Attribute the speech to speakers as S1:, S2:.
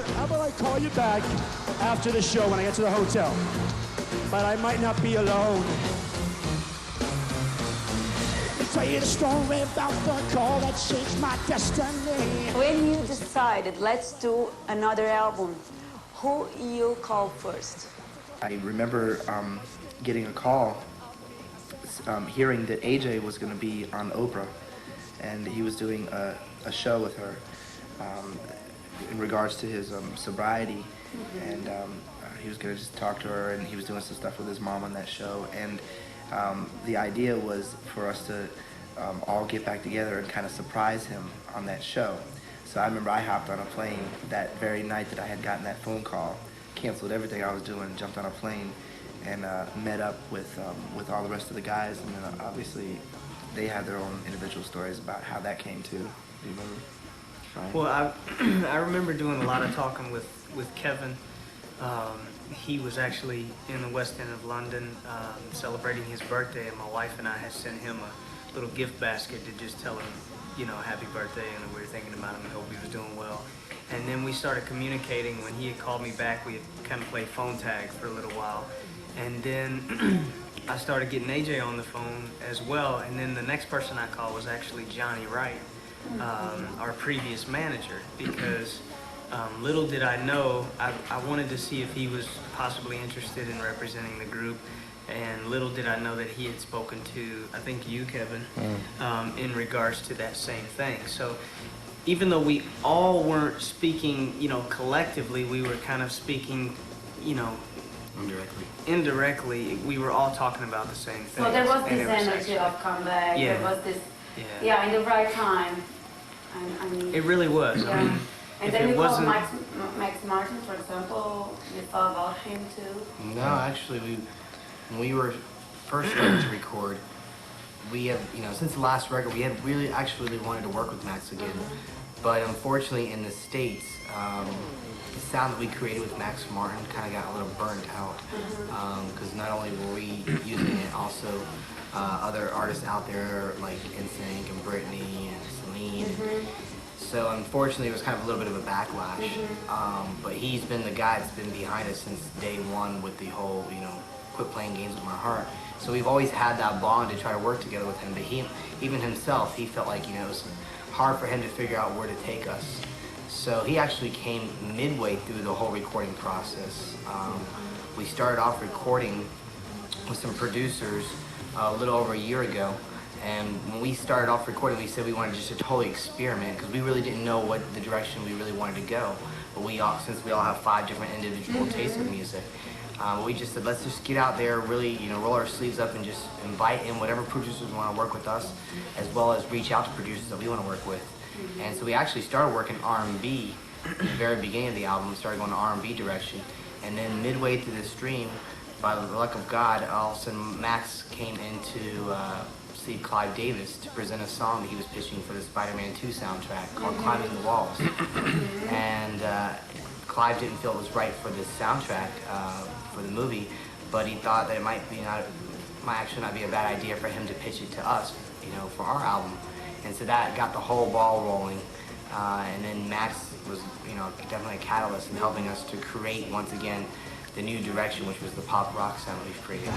S1: How about I call you back after the show when I get to the hotel? But I might not be alone. Let me tell you the story about the call that changed my destiny.
S2: When you decided, let's do another album, who you call first?
S3: I remember getting a call, hearing that AJ was going to be on Oprah, and he was doing a show with her in regards to his sobriety, and he was going to just talk to her, and he was doing some stuff with his mom on that show, and the idea was for us to all get back together and kind of surprise him on that show. So I remember I hopped on a plane that very night that I had gotten that phone call, canceled everything I was doing, jumped on a plane, and met up with all the rest of the guys, and then obviously they had their own individual stories about how that came to. Do you remember? Right.
S4: Well, I remember doing a lot of talking with Kevin. He was actually in the West End of London celebrating his birthday, and my wife and I had sent him a little gift basket to just tell him, you know, happy birthday, and that we were thinking about him and hope he was doing well. And then we started communicating. When he had called me back, we had kind of played phone tag for a little while. And then I started getting AJ on the phone as well. And then the next person I called was actually Johnny Wright, our previous manager, because little did I know, I wanted to see if he was possibly interested in representing the group. And little did I know that he had spoken to, I think you, Kevin, in regards to that same thing. So even though we all weren't speaking, you know, collectively, we were kind of speaking, you know, indirectly, we were all talking about the same thing.
S2: So there was this energy of comeback, there was this, in the right time. I mean,
S4: it really was.
S2: Yeah.
S4: I mean,
S2: and then you called Max Martin, for example, you thought about him too?
S5: No, actually, when we were first starting to record, we have, you know, since the last record, we had really actually wanted to work with Max again. But unfortunately, in the States, the sound that we created with Max Martin kind of got a little burnt out. Because not only were we using it, also other artists out there like NSYNC and Britney and Celine. So unfortunately, it was kind of a little bit of a backlash. But he's been the guy that's been behind us since day one with the whole, you know, quit playing games with my heart. So we've always had that bond to try to work together with him. But he, even himself, he felt like, you know, it was hard for him to figure out where to take us. So he actually came midway through the whole recording process. We started off recording with some producers a little over a year ago. And when we started off recording, we said we wanted just to totally experiment because we really didn't know what the direction we really wanted to go. But we all, since we all have 5 different individual tastes of music, we just said, let's just get out there, really, you know, roll our sleeves up and just invite in whatever producers want to work with us, as well as reach out to producers that we want to work with. And so we actually started working R&B at the very beginning of the album. We started going to R&B direction. And then midway through the stream, by the luck of God, all of a sudden Max came in to see Clive Davis to present a song that he was pitching for the Spider-Man 2 soundtrack called Climbing the Walls. And Clive didn't feel it was right for this soundtrack for the movie, but he thought that it might actually not be a bad idea for him to pitch it to us, you know, for our album. And so that got the whole ball rolling. And then Max was, you know, definitely a catalyst in helping us to create once again the new direction, which was the pop rock sound we've created.